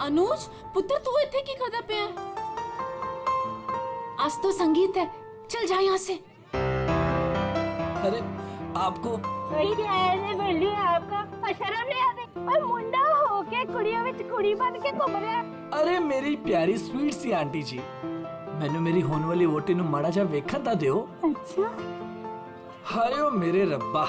अनुज पुत्र तू इतने की करदा पे है? आज तो संगीत है, चल जा यहाँ से। अरे आपको आपका शर्म नहीं आती और मुंडा होके कुड़ियों में कुड़ी बन के घूम रहा। अरे मेरी प्यारी स्वीट सी आंटी जी, मैंने मेरी होने वाली वोटी नु माड़ा जा वेखा ता दियो। अच्छा हाय ओ मेरे रब्बा,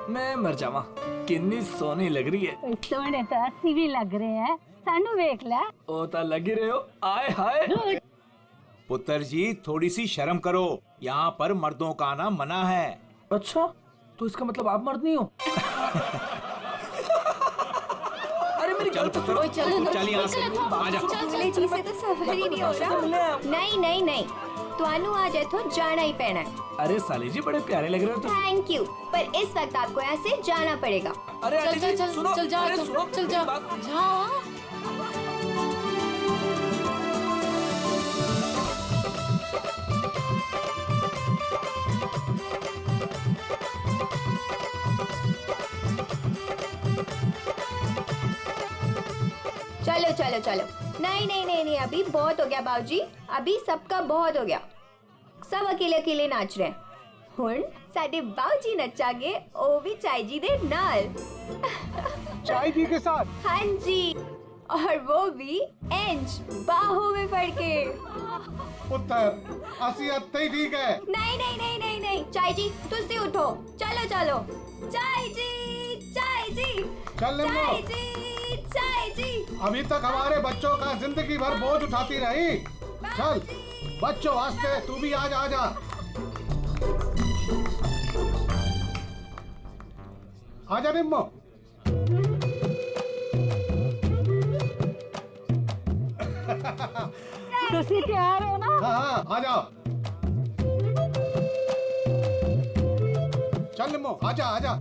मैं मर जावा, कितनी सोनी लग रही है। सोने तो अस्सी भी लग रहे हैं, सानू वेख ले। ओ ता लग ही रहे हो, आए हाय। पुत्र जी थोड़ी सी शर्म करो, यहाँ पर मर्दों का आना मना है। अच्छा तो इसका मतलब आप मर्द नहीं हो? अरे मेरी गल तो सुनो। चल यहाँ से आजा। चले जी से तो सफर ही नहीं हो रहा। नहीं नहीं नहीं, तुहानू आज इथों जाना ही पैना है। अरे साली जी बड़े प्यारे लग रहे हो तुम। थैंक यू, पर इस वक्त आपको यहाँ से जाना पड़ेगा। अरे आंटी जी चल सुनो, चल जा, अरे सुनो, चल जा बात- जा। चलो चलो चलो, नहीं नहीं नहीं नहीं, अभी बहुत हो गया बाबूजी, अभी सबका बहुत हो गया। सब अकेले अकेले नाच रहे हैं। हुण साडे बाबूजी नचागे, ओ भी चाय जी दे नाल। चाय जी के साथ? हाँ जी, और वो भी इंच बाहों में पड़ के। पुत्र असी अत्ते ही ठीक है। नहीं नहीं नहीं नहीं नहीं, चाय जी तुसी उठो, चलो चलो। चाय जी, चाय जी, चल निम्मो। चाय जी, चाय जी। अभी तक हमारे बच्चों का जिंदगी भर बोझ उठाती रही। चल बच्चों वास्ते तू भी आज आ जा। आजा निम्मो। तुसी तैयार हो ना? हाँ हाँ आ जाओ। चल निम्मो आजा आजा।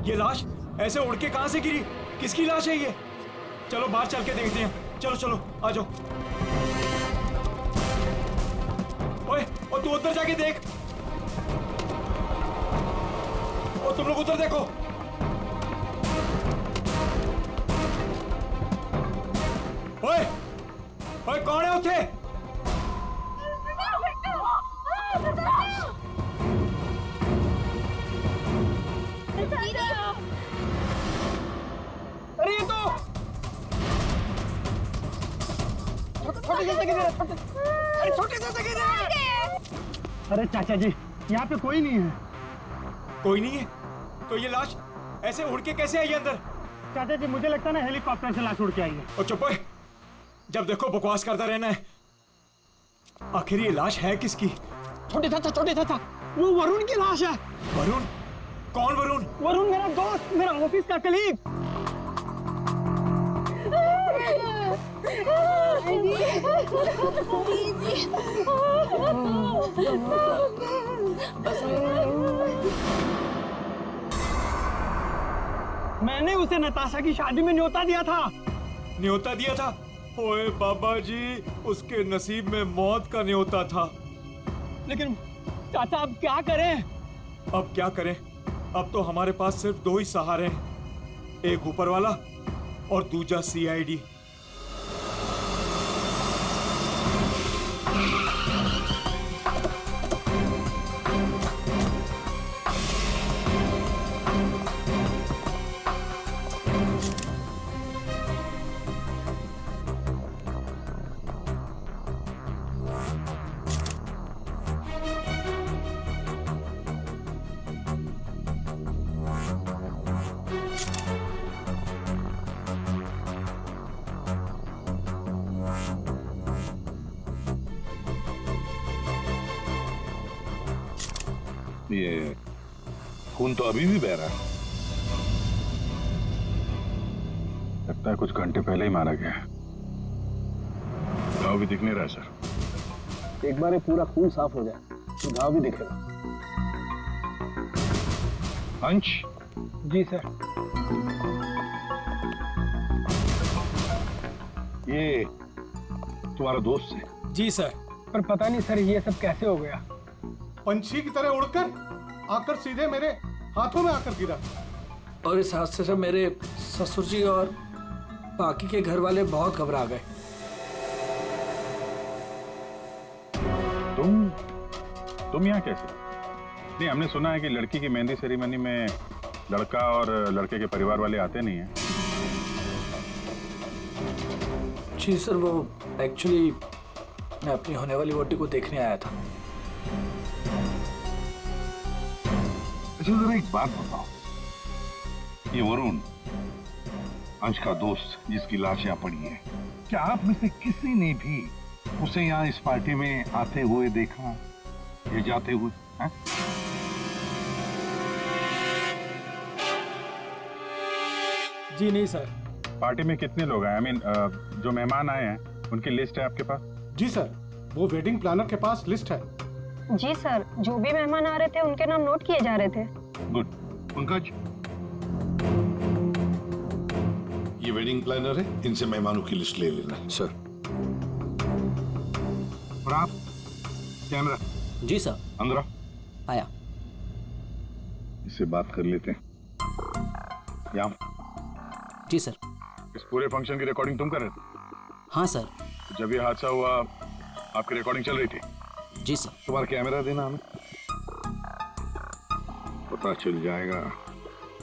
ये लाश ऐसे उड़ के कहां से गिरी? किसकी लाश है ये? चलो बाहर चल के देखते हैं। चलो चलो आ जाओ। ओए और तू उधर जाके देख। और तुम लोग उधर देखो। ओए ओए कौन है उठे? अरे ये तो छोटे से अरे चाचा जी यहाँ पे कोई नहीं है। कोई नहीं है तो ये लाश ऐसे उड़ के कैसे आई अंदर? चाचा जी मुझे लगता है ना हेलीकॉप्टर से लाश उड़ के आई है। और चुप है, जब देखो बकवास करता रहना है। आखिर ये लाश है किसकी? छोटे चाचा वो वरुण की लाश है। वरुण? कौन वरुण? वरुण मेरा दोस्त, मेरा ऑफिस का कलीग। मैंने उसे नताशा की शादी में न्योता दिया था। न्योता दिया था? ओए बाबा जी, उसके नसीब में मौत का न्योता था। लेकिन चाचा अब क्या करें? अब क्या करें? अब तो हमारे पास सिर्फ दो ही सहारे हैं, एक ऊपर वाला और दूजा सीआईडी। ये खून तो अभी भी बह रहा है। लगता है कुछ घंटे पहले ही मारा गया है। घाव भी दिख नहीं रहा सर। एक बार ये पूरा खून साफ हो जाए तो घाव भी दिखेगा। अंश। जी सर। ये तुम्हारा दोस्त है? जी सर। पर पता नहीं सर ये सब कैसे हो गया। पंछी की तरह उड़कर आकर सीधे मेरे हाथों में आकर गिरा। और इस हादसे से मेरे ससुर जी और बाकी के घर वाले बहुत घबरा गए। तुम यहाँ कैसे? नहीं, हमने सुना है कि लड़की की मेहंदी सेरेमनी में लड़का और लड़के के परिवार वाले आते नहीं हैं। जी सर, वो एक्चुअली मैं अपनी होने वाली वोटी को देखने आया था। अच्छा जरा एक बात बताओ, ये वरुण अंश का दोस्त जिसकी लाश यहाँ पड़ी है, क्या आप में से किसी ने भी उसे यहाँ इस पार्टी में आते हुए देखा या जाते हुए? है? जी नहीं सर। पार्टी में कितने लोग आए? जो मेहमान आए हैं उनकी लिस्ट है आपके पास? जी सर, वो वेडिंग प्लानर के पास लिस्ट है। जी सर, जो भी मेहमान आ रहे थे उनके नाम नोट किए जा रहे थे। गुड। पंकज, ये वेडिंग प्लानर है, इनसे मेहमानों की लिस्ट ले लेना। सर। और आप कैमरा? जी सर। अंदर आया। इससे बात कर लेते हैं। यहाँ जी सर। इस पूरे फंक्शन की रिकॉर्डिंग तुम कर रहे थे? हाँ सर। जब ये हादसा हुआ आपकी रिकॉर्डिंग चल रही थी? जी सर। तुम्हारा कैमरा देना हमें, पता चल जाएगा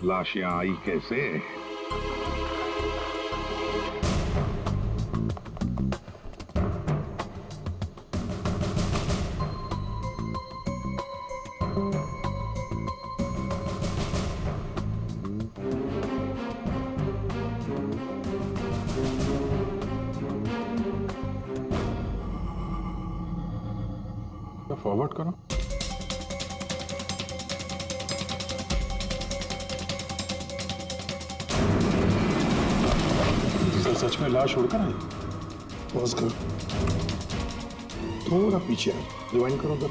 लाश यहाँ आई कैसे। फॉरवर्ड करो। सच में लाश उड़कर आई? पॉज करो, थोड़ा पीछे आ, रिवाइंड करो उधर,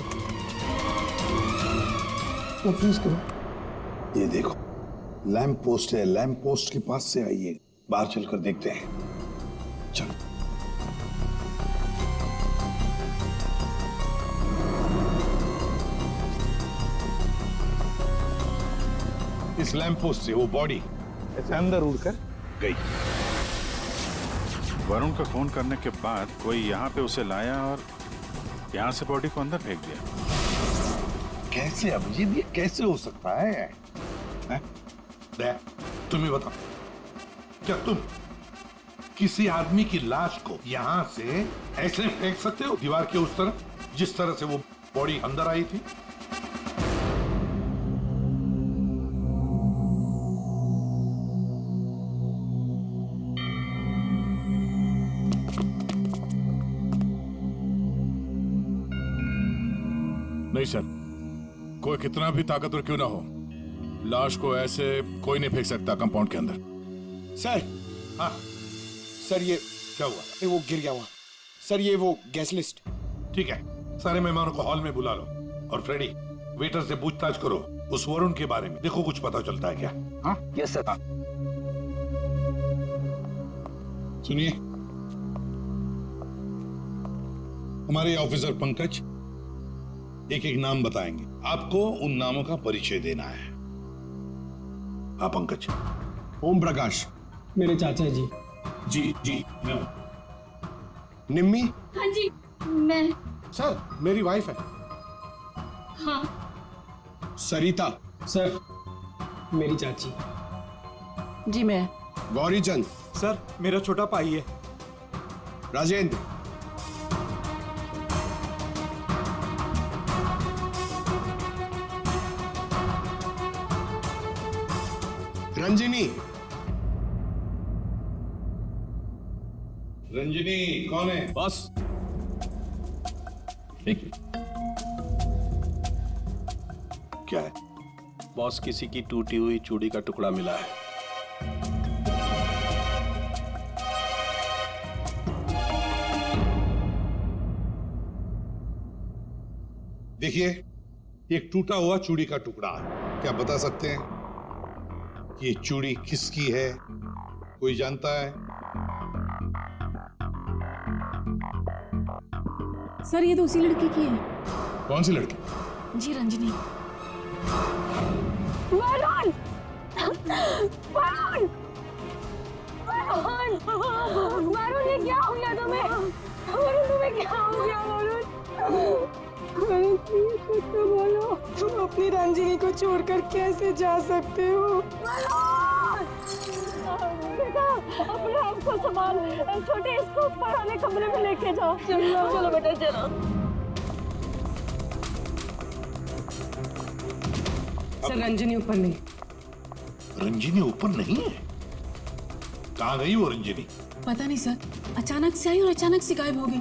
फ्रीज करो। ये देखो लैंप पोस्ट है, लैंप पोस्ट के पास से आई है। बाहर चलकर देखते हैं, चलो। इस लैंप पोस्ट से वो बॉडी ऐसे अंदर उड़कर गई। वरुण का फोन करने के बाद कोई यहाँ पे उसे लाया और यहाँ से बॉडी को अंदर फेंक दिया। कैसे अभिजीत, ये कैसे हो सकता है? तुम ही बताओ, क्या तुम किसी आदमी की लाश को यहाँ से ऐसे फेंक सकते हो दीवार के उस तरफ, जिस तरह से वो बॉडी अंदर आई थी? नहीं सर, कोई कितना भी ताकतवर क्यों ना हो, लाश को ऐसे कोई नहीं फेंक सकता कंपाउंड के अंदर। सर। हाँ सर, ये क्या हुआ? वो गिर गया वहां। सर ये वो गैस लिस्ट। ठीक है, सारे मेहमानों को हॉल में बुला लो। और फ्रेडी, वेटर से पूछताछ करो उस वरुण के बारे में, देखो कुछ पता चलता है क्या। हाँ यस सर। सुनिए, हमारे ऑफिसर पंकज एक एक नाम बताएंगे, आपको उन नामों का परिचय देना है। हाँ पंकज। ओम प्रकाश। मेरे चाचा जी। जी जी। निम्मी। हाँ जी, मैं। सर, मेरी वाइफ है। हाँ। सरिता। सर, मेरी चाची। जी मैं। गौरीचंद। सर, मेरा छोटा भाई है। राजेंद्र। रंजिनी। रंजिनी कौन है? बस एक क्या है? बॉस, किसी की टूटी हुई चूड़ी का टुकड़ा मिला है। देखिए, एक टूटा हुआ चूड़ी का टुकड़ा है। क्या बता सकते हैं ये चूड़ी किसकी है? कोई जानता है? सर, ये तो उसी लड़की की है। कौन सी लड़की? जी, रंजनी। वरुण! वरुण! वरुण! वरुण, ये क्या हो गया तुम्हें? वरुण, तुम्हें क्या हो गया वरुण? वरुण, प्लीज कुछ तो बोलो। तुम अपनी रंजिनी को छोड़कर कैसे जा सकते हो? वरुण! बेटा, अपने आप को संभाल। छोटे, इसको ऊपर वाले कमरे में लेके जाओ। चलो चलो बेटा, चलो। सर, रंजनी ऊपर नहीं। रंजिनी ऊपर नहीं है? कहाँ गई वो रंजिनी? पता नहीं सर, अचानक से आई और अचानक से गायब हो गई।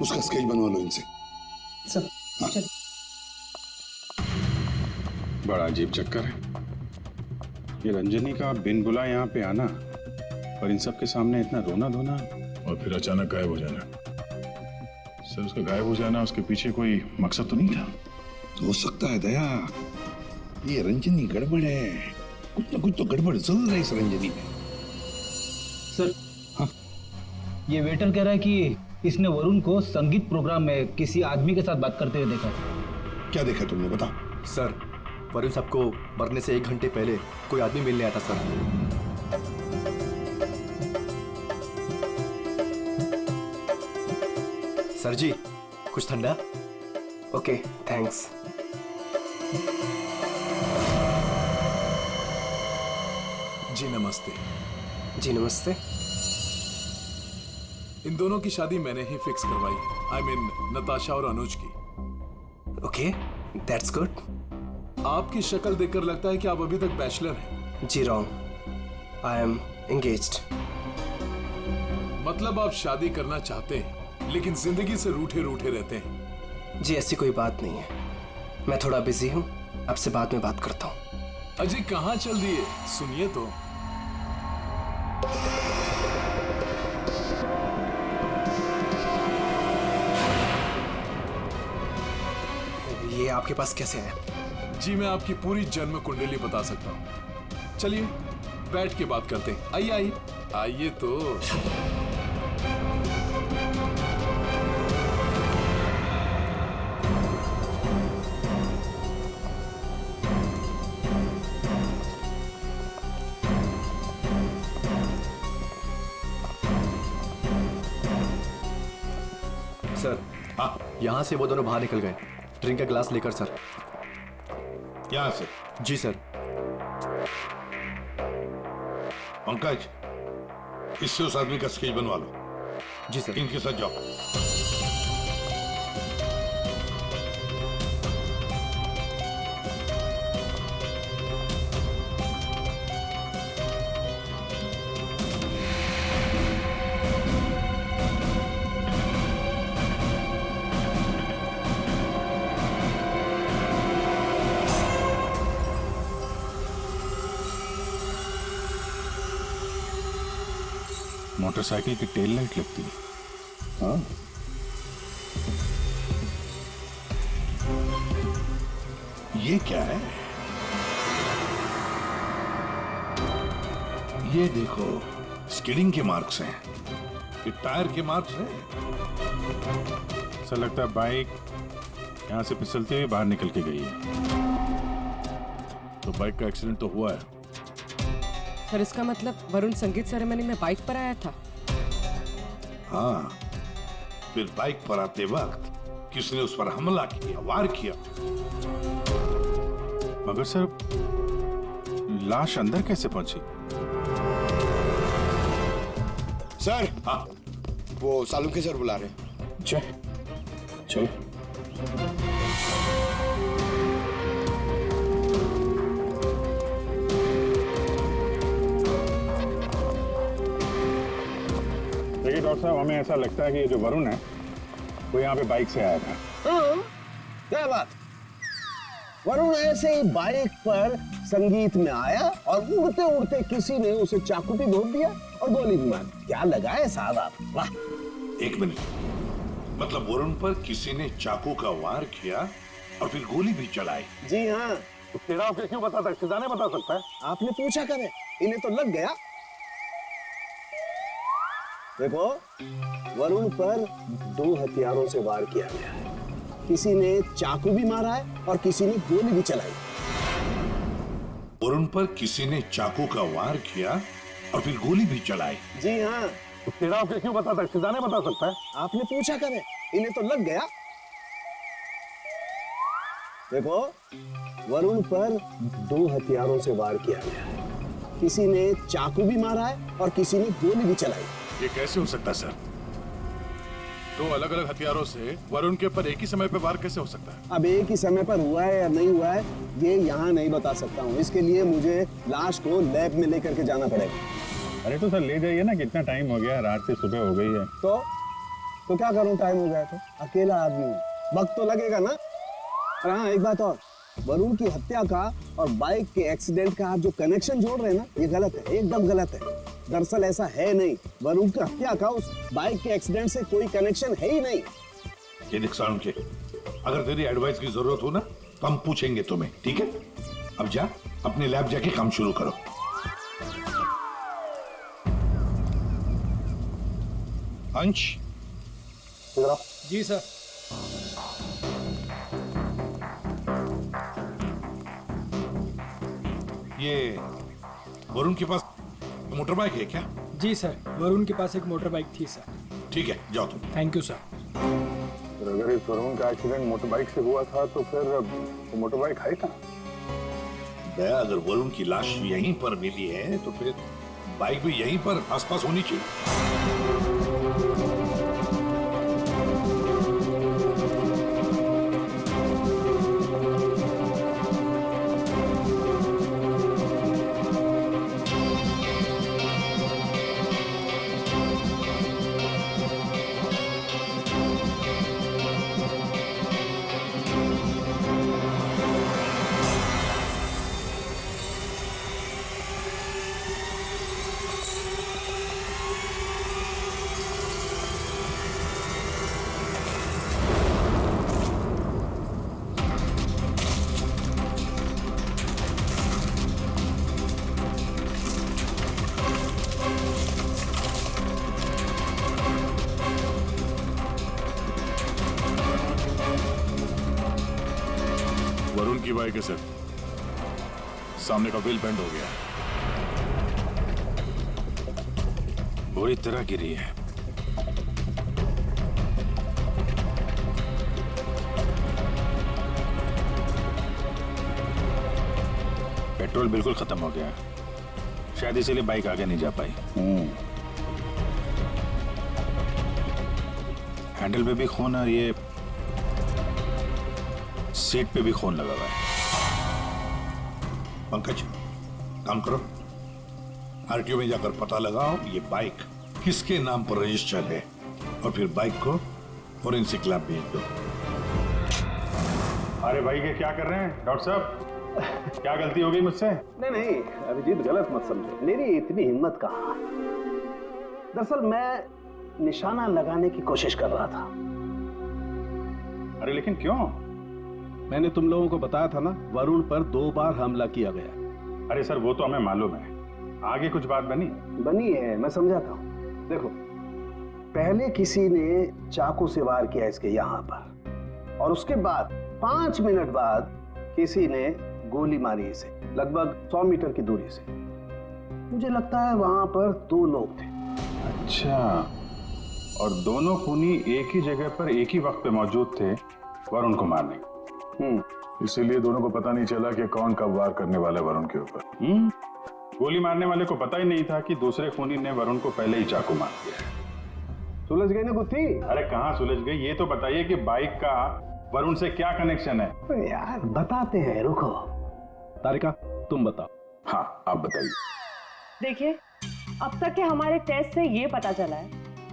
उसका स्केच बनवा लो इनसे। सर। हाँ। बड़ा अजीब चक्कर है ये रंजनी का, बिन बुलाए यहाँ पे आना और इन सब के सामने इतना रोना धोना और फिर अचानक गायब हो जाना। सर, उसका गायब हो जाना, उसके पीछे कोई मकसद तो नहीं था? हो सकता है दया, ये रंजनी गड़बड़ है। कुछ ना कुछ तो गड़बड़ जरूर है इस रंजनी में। सर, हाँ, ये वेटर कह रहा है कि इसने वरुण को संगीत प्रोग्राम में किसी आदमी के साथ बात करते हुए देखा। क्या देखा तुमने, बताओ। सर, वरुण साहब को मरने से 1 घंटे पहले कोई आदमी मिलने आया था सर। सर जी, कुछ ठंडा? Okay, thanks. जी नमस्ते। जी नमस्ते। इन दोनों की शादी मैंने ही फिक्स करवाई। आई मीन नताशा और अनुज की। Okay, that's good. आपकी शक्ल देखकर लगता है कि आप अभी तक बैचलर हैं। जी रॉन्ग, आई एम एंगेज्ड। मतलब आप शादी करना चाहते हैं लेकिन जिंदगी से रूठे रूठे रहते हैं। जी ऐसी कोई बात नहीं है, मैं थोड़ा बिजी हूँ, आपसे बाद में बात करता हूँ। अजी कहाँ चल दिए, सुनिए तो। ये आपके पास कैसे है? जी मैं आपकी पूरी जन्म कुंडली बता सकता हूँ। चलिए बैठ के बात करते हैं। आइए आइए आइए तो। सर, यहाँ से वो दोनों बाहर निकल गए। ड्रिंक का ग्लास लेकर सर। यहाँ से? जी सर। पंकज, इससे उस आदमी का स्केच बनवा लो। जी सर। इनके साथ जाओ। मोटरसाइकिल की टेल लाइट लगती है। हाँ, ये क्या है? ये देखो, स्किडिंग के मार्क्स हैं, ये टायर के मार्क्स हैं। ऐसा लगता है बाइक यहाँ से फिसलती हुई बाहर निकल के गई है। तो बाइक का एक्सीडेंट तो हुआ है। सर इसका मतलब वरुण संगीत सेरेमनी में बाइक पर आया था। हाँ, फिर बाइक पर आते वक्त किसने उस पर हमला किया, वार किया। मगर सर लाश अंदर कैसे पहुंची? सर, हाँ, वो सालुंखे सर बुला रहे हैं। चलो। देखिए डॉक्टर साहब, हमें ऐसा लगता है कि ये जो वरुण है वो यहाँ पे बाइक से आया था। हाँ, क्या बात। वरुण ऐसे ही बाइक पर संगीत में आया और उड़ते उड़ते किसी ने उसे चाकू भी घोंप दिया और गोली भी मार दी। क्या लगाए साहब आप, वाह। एक मिनट, मतलब वरुण पर किसी ने चाकू का वार किया और फिर गोली भी चलाई? जी हाँ। तेरा क्यों बताता, सिद्धाने बता सकता है? आपने पूछा करे, इन्हें तो लग गया। देखो, वरुण पर 2 हथियारों से वार किया गया है। किसी ने चाकू भी मारा है और किसी ने गोली भी चलाई। वरुण पर किसी ने चाकू का वार किया और फिर गोली भी चलाई? जी हाँ। तेरा क्यों बताता है, सिद्धाने बता सकता है? आपने पूछा करे, इन्हें तो लग गया। देखो, वरुण पर 2 हथियारों से वार किया गया है। किसी ने चाकू भी मारा है और किसी ने गोली भी चलाई। ये कैसे हो सकता है सर? 2 अलग-अलग हथियारों से वरुण के ऊपर एक ही समय पे वार कैसे हो सकता है? अब एक ही समय पर हुआ है या नहीं हुआ है ये यहाँ नहीं बता सकता हूँ। इसके लिए मुझे लाश को लैब में लेकर के जाना पड़ेगा। अरे तो सर ले जाइए ना, कितना टाइम हो गया, रात से सुबह हो गई है। तो क्या करूँ, टाइम हो गया तो? अकेला आदमी हूँ, वक्त तो लगेगा ना। और हाँ, एक बात और, वरुण की हत्या का और बाइक के एक्सीडेंट का आप जो कनेक्शन जोड़ रहे हैं ना, ये गलत है, एकदम गलत है। दरअसल ऐसा है नहीं, वरुण की हत्या का उस बाइक के एक्सीडेंट से कोई कनेक्शन है ही नहीं। ये नुकसान के, अगर तेरी एडवाइस की जरूरत हो ना तो हम पूछेंगे तुम्हें, ठीक है? अब जा, अपने लैब जाके काम शुरू करो। अंश, जी सर। ये वरुण के पास मोटर बाइक है क्या? जी सर, वरुण के पास एक मोटर बाइक थी सर। ठीक है, जाओ तुम। Thank you sir. अगर इस वरुण का एक्सीडेंट मोटर बाइक से हुआ था तो फिर वो मोटर बाइक है कहाँ? दया, अगर वरुण की लाश यहीं पर मिली है तो फिर बाइक भी यहीं पर आसपास होनी चाहिए। वरुण की बाइक है सर, सामने का व्हील बेंड हो गया, बुरी तरह गिरी है। पेट्रोल बिल्कुल खत्म हो गया, शायद इसीलिए बाइक आगे नहीं जा पाई। हैंडल पे भी खून और ये सीट पे भी खून लगा हुआ है। पंकज, काम करो, आरटीओ में जाकर पता लगाओ ये बाइक किसके नाम पर रजिस्टर है और फिर बाइक को फोरेंसिक लैब भेज दो। अरे भाई ये क्या कर रहे हैं डॉक्टर साहब? क्या गलती हो गई मुझसे? नहीं, अभिजीत गलत मत समझो, मेरी इतनी हिम्मत कहाँ। दरअसल मैं निशाना लगाने की कोशिश कर रहा था। अरे लेकिन क्यों? मैंने तुम लोगों को बताया था ना, वरुण पर 2 बार हमला किया गया। अरे सर वो तो हमें मालूम है, आगे कुछ बात बनी है, मैं समझाता हूँ। देखो, पहले किसी ने चाकू से वार किया इसके यहाँ पर, और उसके बाद 5 मिनट बाद किसी ने गोली मारी इसे लगभग 100 मीटर की दूरी से। मुझे लगता है वहां पर 2 लोग थे। अच्छा, और दोनों खूनी एक ही जगह पर एक ही वक्त पे मौजूद थे वरुण को मारने। इसीलिए दोनों को पता नहीं चला कि कौन कब वार करने वाला है वरुण के ऊपर। गोली मारने वाले को पता ही नहीं था कि दूसरे खूनी ने वरुण को पहले ही चाकू मार दिया। सुलझ गई ना गुत्थी? अरे कहाँ सुलझ गई, ये तो बताइए कि बाइक का वरुण से क्या कनेक्शन है? यार बताते हैं, रुको। तारिका तुम बताओ। हाँ आप बताइए। देखिए, अब तक के हमारे टेस्ट से ये पता चला है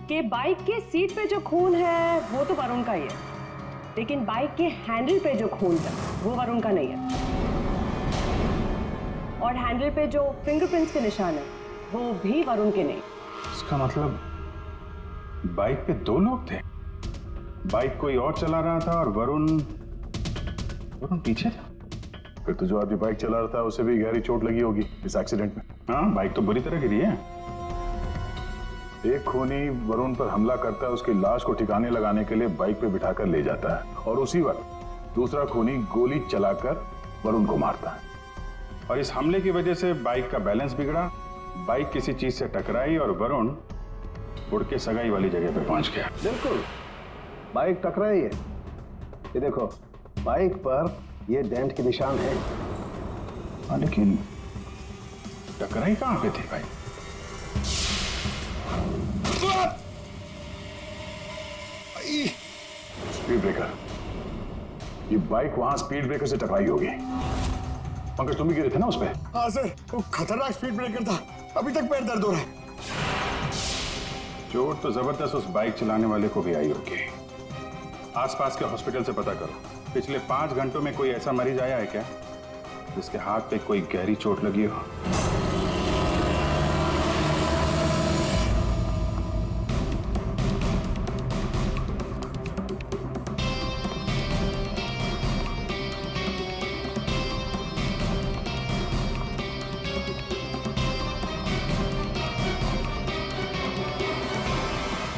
कि बाइक के सीट पे जो खून है वो तो वरुण का ही है, लेकिन बाइक के हैंडल पे जो खून है वो वरुण का नहीं है, और हैंडल पे जो फिंगरप्रिंट्स के निशान है वो भी वरुण के नहीं। इसका मतलब बाइक पे 2 लोग थे, बाइक कोई और चला रहा था और वरुण पीछे था। फिर तो जो आदमी बाइक चला रहा था उसे भी गहरी चोट लगी होगी इस एक्सीडेंट में। हाँ, बाइक तो बुरी तरह गिरी है। एक खूनी वरुण पर हमला करता है, उसकी लाश को ठिकाने लगाने के लिए बाइक पे बिठाकर ले जाता है, और उसी वक्त दूसरा खूनी गोली चलाकर वरुण को मारता है। और इस हमले की वजह से बाइक का बैलेंस बिगड़ा, बाइक किसी चीज से टकराई और वरुण उड़ के सगाई वाली जगह पे पहुंच गया। बिल्कुल, बाइक टकराई है। ये देखो, बाइक पर ये डेंट के निशान है। हाँ, लेकिन टकराई कहां पे थी भाई? Speed breaker. ये बाइक वहां स्पीड ब्रेकर से टकराई होगी। पंकज तुम भी गिरे थे ना उस पे? हाँ सर, वो खतरनाक स्पीड ब्रेकर था, अभी तक पैर दर्द हो रहा है। चोट तो जबरदस्त उस बाइक चलाने वाले को भी आई होगी। आसपास के हॉस्पिटल से पता करो, पिछले 5 घंटों में कोई ऐसा मरीज आया है क्या जिसके हाथ पे कोई गहरी चोट लगी हो?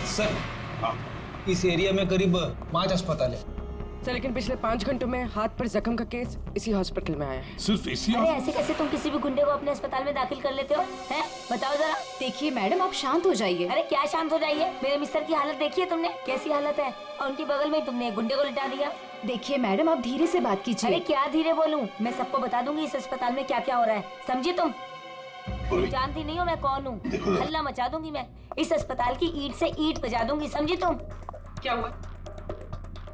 सर, इस एरिया में करीब 5 अस्पताल है सर, लेकिन पिछले 5 घंटों में हाथ पर जख्म का केस इसी हॉस्पिटल में आया है। सिर्फ इसी? अरे ऐसे कैसे तुम किसी भी गुंडे को अपने अस्पताल में दाखिल कर लेते हो? हैं? बताओ जरा। देखिए मैडम, आप शांत हो जाइए। अरे क्या शांत हो जाइए? मेरे मिस्टर की हालत देखिए तुमने, कैसी हालत है, और उनके बगल में तुमने एक गुंडे को लिटा दिया। देखिए मैडम, आप धीरे से बात कीजिए। अरे क्या धीरे बोलूं? मैं सबको बता दूंगी इस अस्पताल में क्या क्या हो रहा है, समझी तुम? जानती नहीं हो मैं कौन हूँ? हल्ला मचा दूंगी मैं, इस अस्पताल की ईंट से ईंट बजा दूंगी, समझी तुम? क्या हुआ?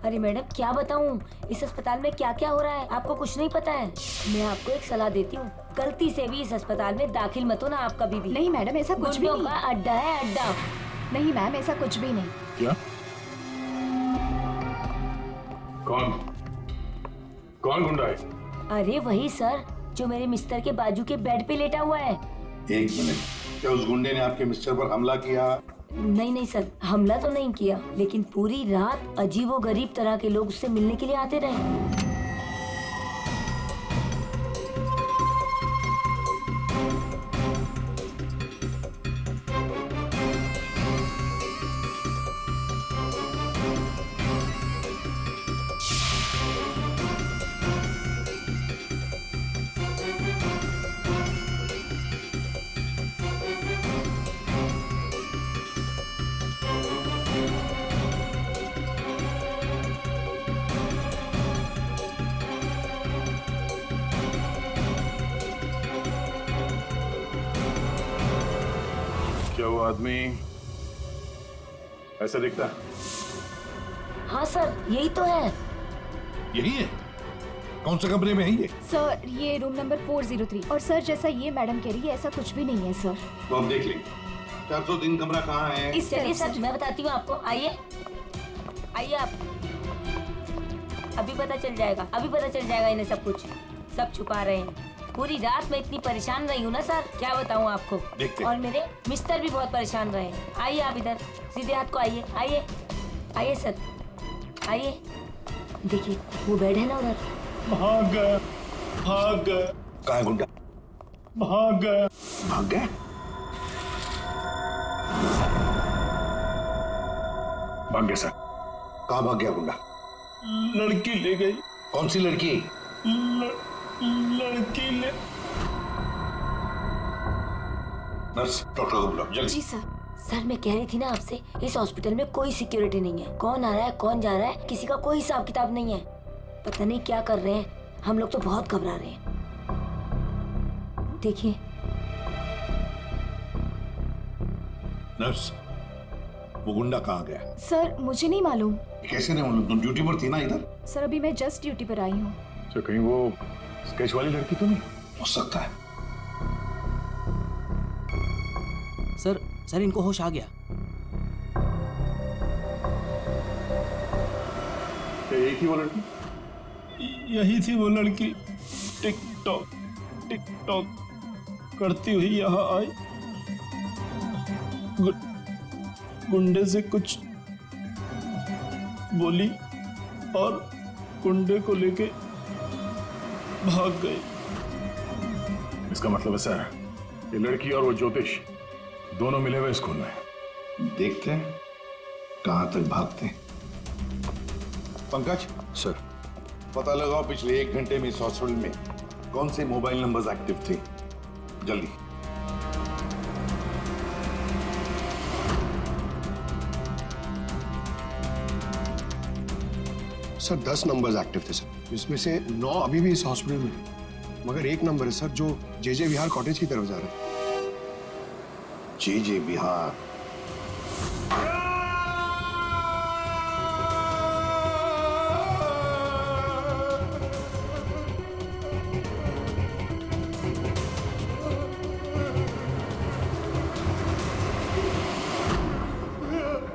अरे मैडम क्या बताऊं, इस अस्पताल में क्या क्या हो रहा है आपको कुछ नहीं पता है। मैं आपको एक सलाह देती हूँ, गलती से भी इस अस्पताल में दाखिल मत हो ना आप कभी भी। नहीं मैडम, ऐसा कुछ भी नहीं। अड्डा है अड्डा। नहीं मैम, ऐसा कुछ भी नहीं। क्या? कौन गुंडा है? अरे वही सर, जो मेरे मिस्टर के बाजू के बेड पे लेटा हुआ है। 1 मिनट, क्या उस गुंडे ने आपके मिस्टर पर हमला किया? नहीं सर, हमला तो नहीं किया, लेकिन पूरी रात अजीबोगरीब तरह के लोग उससे मिलने के लिए आते रहे। क्या वो आदमी ऐसा दिखता है? हाँ सर, यही तो है। यही है? कौन से कमरे में है ये? सर, ये रूम नंबर 403। और सर, जैसा ये मैडम कह रही है, ऐसा कुछ भी नहीं है सर। तो हम देख लेंगे। 403 कमरा कहाँ है? इस चलिए सर, मैं बताती हूँ आपको, आइए आइए आप। अभी पता चल जाएगा, अभी पता चल जाएगा इन्हें सब कुछ, सब छुपा रहे हैं। पूरी रात मैं इतनी परेशान रही हूँ ना सर, क्या बताऊँ आपको। और मेरे मिस्टर भी बहुत परेशान रहे। आइए आप इधर, सीधे हाथ को आइए, आइए आइए सर, आइए देखिए वो बेड है ना उधर। भाग गया, भाग गया। कहाँ है गुंडा? भाग गया। भाग गया? भाग गया सर। कहाँ भाग गया गुंडा? लड़की ले गई। कौन सी लड़की? लड़की ले। नर्स, डॉक्टर को बुलाओ जल्दी। जी सर। सर मैं कह रही थी ना आपसे, इस हॉस्पिटल में कोई सिक्योरिटी नहीं है। कौन आ रहा है कौन जा रहा है किसी का कोई हिसाब किताब नहीं है। पता नहीं क्या कर रहे हैं। हम लोग तो बहुत घबरा रहे हैं। देखिए नर्स, वो गुंडा कहाँ गया? सर मुझे नहीं मालूम। कैसे नहीं मालूम? तुम ड्यूटी पर थी ना इधर? सर अभी मैं जस्ट ड्यूटी पर आई हूँ। सर कहीं वो स्केच वाली लड़की तो नहीं? हो सकता है। सर इनको होश आ गया। क्या यही थी वो लड़की? यही थी वो लड़की। टिकटॉक टिकटॉक करती हुई यहाँ आई। गुंडे से कुछ बोली और गुंडे को लेके भाग गई। इसका मतलब है सर, ये लड़की और वो ज्योतिष दोनों मिले हुए इस खून में। देखते हैं कहां तक भागते हैं। पंकज सर, पता लगाओ पिछले 1 घंटे में इस हॉस्पिटल में कौन से मोबाइल नंबर्स एक्टिव थे। जल्दी। सर 10 नंबर्स एक्टिव थे सर, इसमें से 9 अभी भी इस हॉस्पिटल में है। मगर एक नंबर है सर जो जे विहार कॉटेज की तरफ जा रहा है। जे विहार?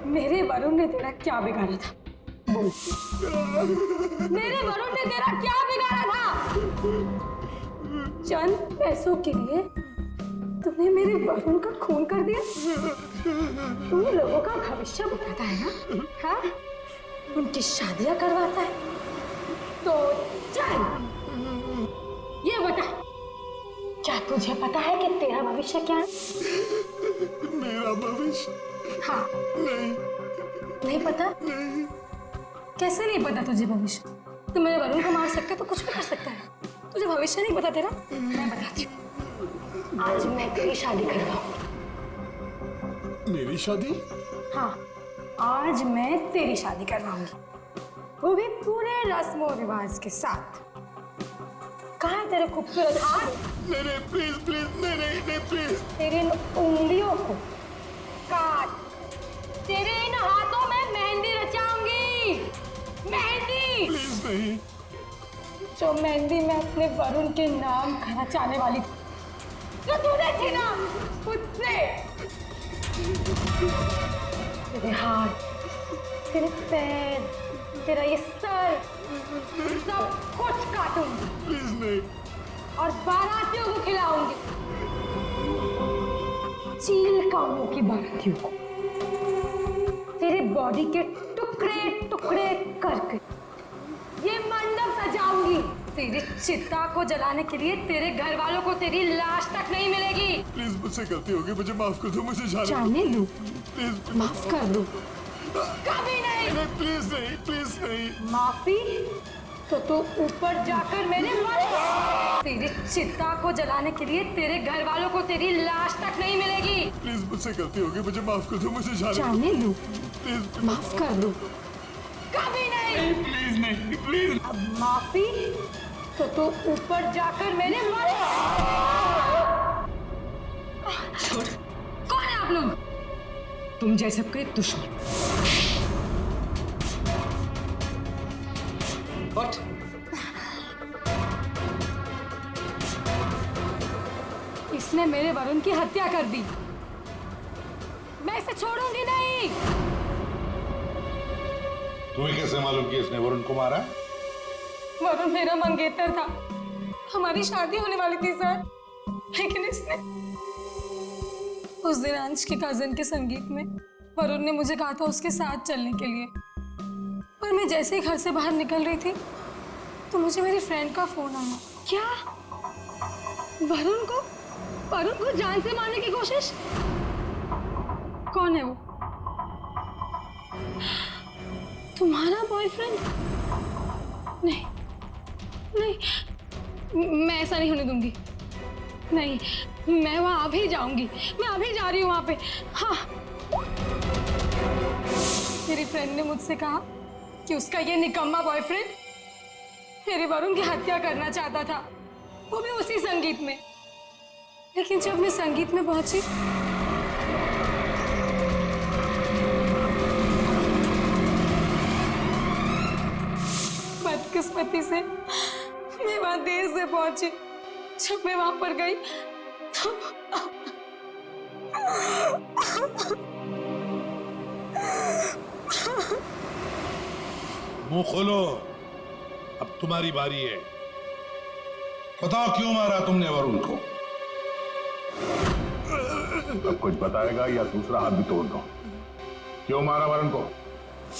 मेरे वरुण ने तेरा क्या बिगाड़ा था? बोल। मेरे वरुण ने तेरा क्या बिगाड़ा था? चंद पैसों के लिए तूने मेरे वरुण का खून कर दिया। तू लोगों का भविष्य बताता है ना? हाँ? उनकी शादियां करवाता है। तो चल ये बता, क्या तुझे पता है कि तेरा भविष्य क्या है? मेरा भविष्य? हाँ। नहीं पता? नहीं। कैसे नहीं पता तुझे भविष्य? तू मेरे वरुण को मार सकता है तो कुछ भी कर सकता है। तुझे भविष्य नहीं पता तेरा? मैं बताती हूँ। आज मैं तेरी शादी कर रहा हूँ। मेरी शादी? हाँ, आज मैं तेरी शादी करवाऊंगी, वो भी पूरे रस्मों रिवाज के साथ। कहाँ है तेरे खूबसूरत हाथ? नहीं प्लीज प्लीज, नहीं प्लीज। तेरे इन उंगलियों को काट, तेरे इन हाथों में मेहंदी रचाऊंगी। मेहंदी? प्लीज नहीं। जो मेहंदी मैं अपने वरुण के नाम का रचाने वाली थी, जो तूने छीना मुझसे। तेरे हाथ, तेरे पैर, तेरा ये सर, सब कुछ काटूंगी। प्लीज नहीं। और बारातियों को खिलाऊंगी, चील कामों की बारातियों को। तेरे बॉडी के टुकड़े टुकड़े करके ये मंडप सजाऊंगी। तेरी चिता को जलाने के लिए तेरे घर वालों को तेरी लाश तक नहीं मिलेगी। प्लीज मुझसे गलती होगी, मुझे माफ कर दो, मुझे जाने दो। प्लीज माफ कर दो। कभी नहीं। प्लीज नहीं, प्लीज नहीं। माफी तो तू ऊपर जाकर मेरे मर। तेरी चिता को जलाने के लिए तेरे घर वालों को तेरी लाश तक नहीं मिलेगी। प्लीज मुझसे गलती होगी, मुझे माफ कर दो, मुझे जाने दो। प्लीज माफ कर दो। कभी नहीं। प्लीज नहीं, प्लीज। अब माफी तो तू ऊपर जाकर मेरे मर। कौन है आप लोग? तुम जैसे कोई दुश्मन। What? इसने मेरे वरुण की हत्या कर दी। मैं इसे छोड़ूंगी नहीं। तुम्हें कैसे मालूम कि इसने वरुण को मारा? वरुण मेरा मंगेतर था, हमारी शादी होने वाली थी सर, लेकिन इसने उस दिन अंश के कजन के संगीत में वरुण ने मुझे कहा था उसके साथ चलने के लिए, पर मैं मैं जैसे ही घर से बाहर निकल रही थी तो मुझे मेरी फ्रेंड का फोन आया। क्या? वरुण को जान से मारने की कोशिश? कौन है वो? तुम्हारा बॉयफ्रेंड? नहीं नहीं, मैं ऐसा नहीं होने दूंगी। नहीं, मैं वहां अभी जाऊंगी, मैं अभी जा रही हूँ वहां पे। हाँ, मेरी फ्रेंड ने मुझसे कहा कि उसका ये निकम्मा बॉयफ्रेंड मेरे वरुण की हत्या करना चाहता था, वो भी उसी संगीत में। लेकिन जब मैं संगीत में पहुंची बदकिस्मती से मैं वहां देर से पहुंची। जब मैं वहां पर गई तो मुंह खोलो, अब तुम्हारी बारी है। बताओ क्यों मारा तुमने वरुण को? अब कुछ बताएगा या दूसरा हाथ भी तोड़ दो। क्यों मारा वरुण को?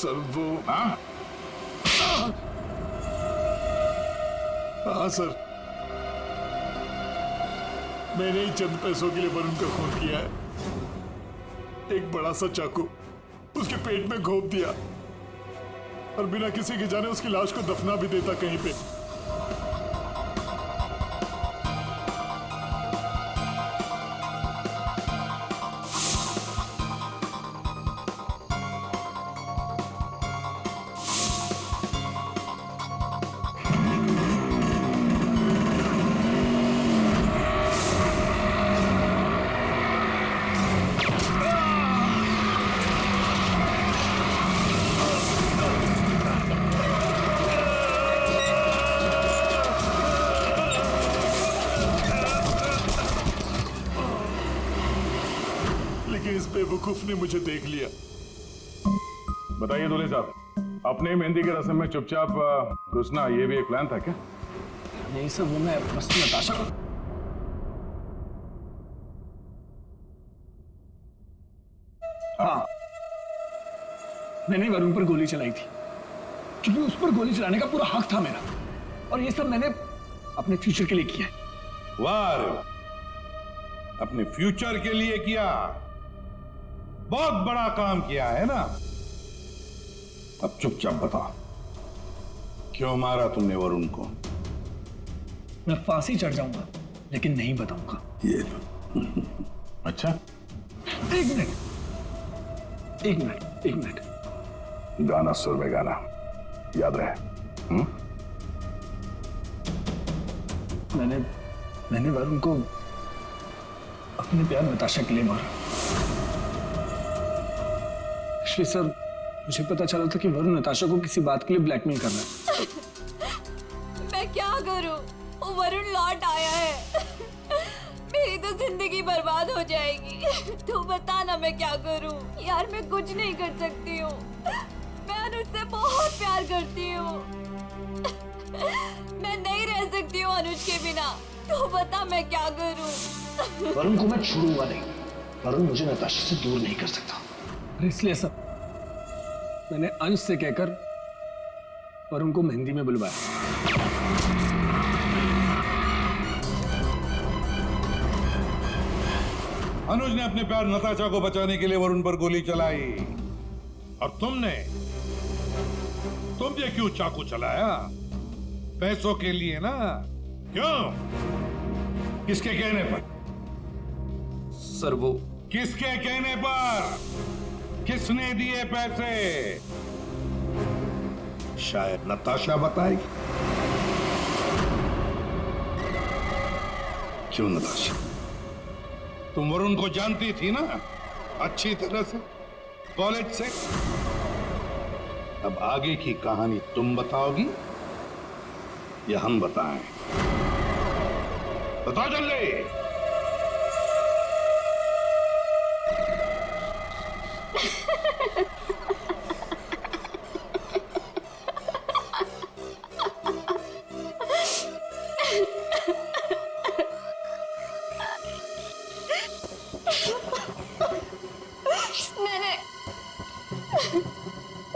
सर वो हाँ सर, मैंने ही चंद पैसों के लिए वरुण का खून किया है। एक बड़ा सा चाकू उसके पेट में घोंप दिया और बिना किसी के जाने उसकी लाश को दफना भी देता कहीं पे। इस बेवकूफ ने मुझे देख लिया। बताइए दूल्हे साहब, अपने मेहंदी की रस्म में चुपचाप घुसना ये भी एक प्लान था क्या? नहीं सर, वो मैं बस नताशा को। हाँ, मैंने वरुण पर गोली चलाई थी क्योंकि उस पर गोली चलाने का पूरा हक था मेरा, और ये सब मैंने अपने फ्यूचर के लिए किया है। वाह, अपने फ्यूचर के लिए किया, बहुत बड़ा काम किया है ना। अब चुपचाप बता, क्यों मारा तुमने वरुण को? मैं फांसी चढ़ जाऊंगा लेकिन नहीं बताऊंगा। ये अच्छा, एक मिनट, गाना सुर में गाना याद रहे। मैंने वरुण को अपने प्यार नताशा के लिए मारा। एक्चुअली सर, मुझे पता चला था कि वरुण नताशा को किसी बात के लिए ब्लैकमेल कर रहा है। मैं क्या करूं? वो वरुण लौट आया है। मेरी तो जिंदगी बर्बाद हो जाएगी। तू बता ना, मैं क्या करूं? यार मैं कुछ नहीं कर सकती हूँ। मैं अनुज से बहुत प्यार करती हूँ। मैं नहीं रह सकती हूँ अनुज के बिना। तू बता मैं क्या करूं? वरुण को मैं छोड़ूंगा नहीं। वरुण मुझे नताशा से दूर नहीं कर सकता, इसलिए सब मैंने अंश से कहकर वरुण को मेहंदी में बुलवाया। अनुज ने अपने प्यार नताशा को बचाने के लिए वरुण पर गोली चलाई, और तुम ये क्यों चाकू चलाया? पैसों के लिए ना? क्यों? किसके कहने पर? सर वो किसके कहने पर? किसने दिए पैसे? शायद नताशा बताएगी। क्यों नताशा? तुम वरुण को जानती थी ना अच्छी तरह से, कॉलेज से। अब आगे की कहानी तुम बताओगी या हम बताएं? बताओ जल्दी।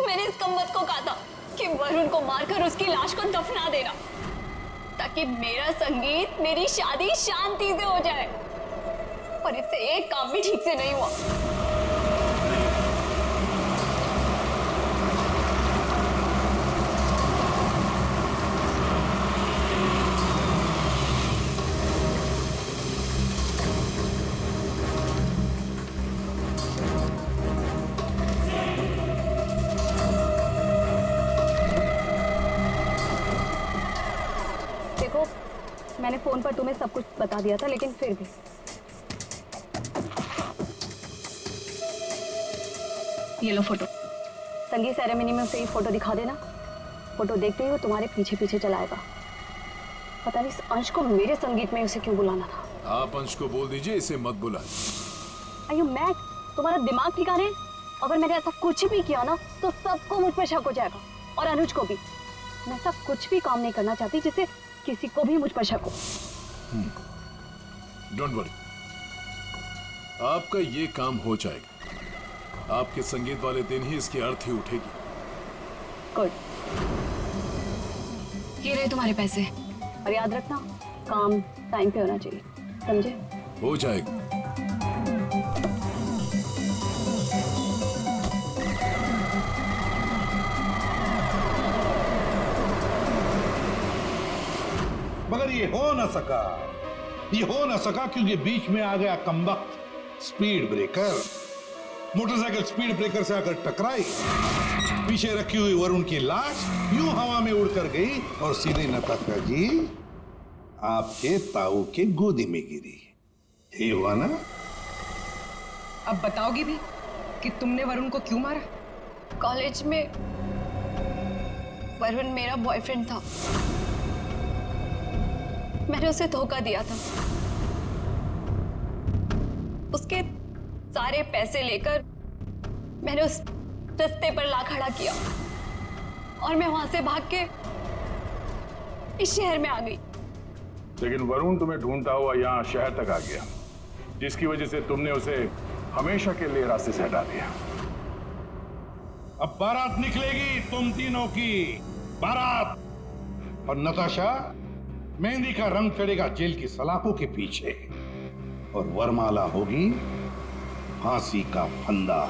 मैंने इस कमबख्त को कहा था कि वरुण को मारकर उसकी लाश को दफना देना, ताकि मेरा संगीत, मेरी शादी शांति से हो जाए। और इससे एक काम भी ठीक से नहीं हुआ। देखो, मैंने फोन पर तुम्हें सब कुछ बता दिया था, लेकिन फिर भी ये लो फोटो। संगीत सेरेमनी में उसे ये फोटो दिखा देना। फोटो देखते ही वो तुम्हारे पीछे पीछे चलाएगा। पता नहीं इस अंश को मेरे संगीत में उसे क्यों बुलाना था। आप अंश को बोल दीजिए इसे मत बुलाए। अयो मैक, तुम्हारा दिमाग ठिकाने? अगर मैंने ऐसा कुछ भी किया ना तो सबको मुझ पर शक हो जाएगा, और अनुज को भी। मैं ऐसा कुछ भी काम नहीं करना चाहती जिससे किसी को भी मुझ पर शक हो। डोंट वरी, आपका ये काम हो जाएगा। आपके संगीत वाले दिन ही इसकी अर्थी उठेगी। गुड। ये रहे तुम्हारे पैसे। और याद रखना, काम टाइम पे होना चाहिए, समझे? हो जाएगा। मगर ये हो ना सका, ये हो ना सका क्योंकि बीच में आ गया कमबख्त speed breaker. Motorcycle speed breaker से आकर टकराई, पीछे रखी हुई वरुण की लाश यूं हवा में उड़कर गई और सीधे नताशा जी आपके ताऊ के गोदी में गिरी। यही हुआ ना? अब बताओगी भी कि तुमने वरुण को क्यों मारा? कॉलेज में वरुण मेरा बॉयफ्रेंड था। मैंने उसे धोखा दिया था। उसके सारे पैसे लेकर मैंने उस रास्ते पर ला खड़ा किया और मैं वहां से भाग के इस शहर में आ गई। लेकिन वरुण तुम्हें ढूंढता हुआ यहाँ शहर तक आ गया, जिसकी वजह से तुमने उसे हमेशा के लिए रास्ते से हटा दिया। अब बारात निकलेगी तुम तीनों की, बारात। और नताशा, मेहंदी का रंग चढ़ेगा जेल की सलाखों के पीछे, और वरमाला होगी फांसी का फंदा।